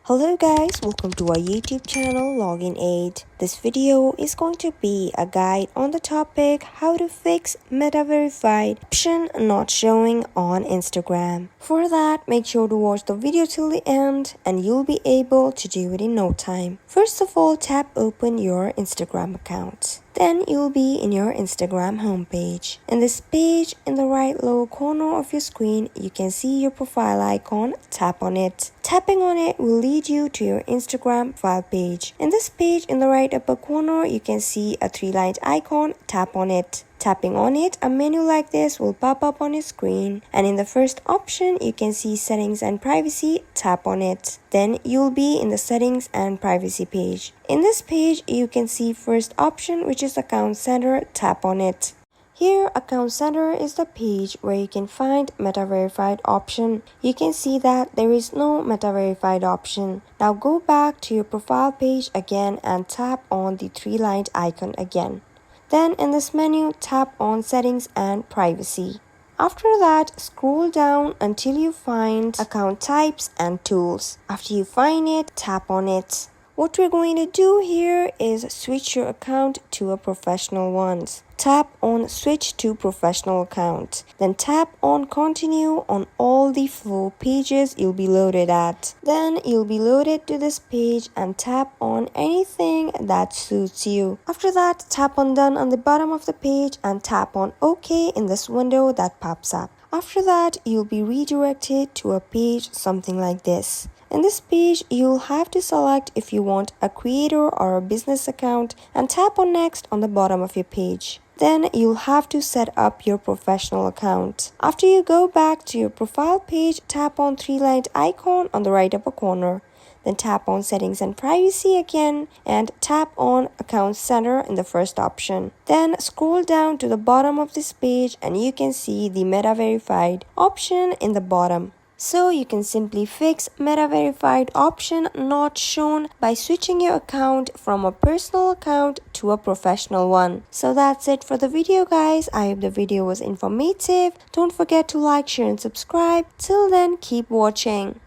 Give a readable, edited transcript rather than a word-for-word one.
Hello guys, welcome to our YouTube channel Login Aid. This video is going to be a guide on the topic how to fix meta verified option not showing on Instagram. For that, make sure to watch the video till the end and you'll be able to do it in no time. First of all, tap open your Instagram account. Then you'll be in your Instagram homepage. In this page, in the right lower corner of your screen, you can see your profile icon. Tap on it. Tapping on it will lead you to your Instagram profile page. In this page, in the right upper corner, you can see a three-lined icon. Tap on it. Tapping on it, a menu like this will pop up on your screen, and in the first option you can see settings and privacy. Tap on it. Then you'll be in the settings and privacy page. In this page you can see first option, which is account center. Tap on it. Here, account center is the page where you can find meta verified option. You can see that there is no meta verified option. Now go back to your profile page again and tap on the three-lined icon again. Then in this menu, tap on settings and privacy. After that, scroll down until you find account types and tools. After you find it, tap on it. What we're going to do here is switch your account to a professional one. Tap on switch to professional account. Then tap on continue on all the 4 pages you'll be loaded at. Then you'll be loaded to this page and tap on anything that suits you. After that, tap on done on the bottom of the page and tap on OK in this window that pops up. After that, you'll be redirected to a page something like this. In this page, you'll have to select if you want a creator or a business account and tap on next on the bottom of your page. Then you'll have to set up your professional account. After you go back to your profile page, tap on three-lined icon on the right upper corner. Then tap on settings and privacy again and tap on account center in the first option. Then scroll down to the bottom of this page and you can see the meta verified option in the bottom. So you can simply fix meta verified option not shown by switching your account from a personal account to a professional one. So that's it for the video guys. I hope the video was informative. Don't forget to like, share and subscribe. Till then, keep watching.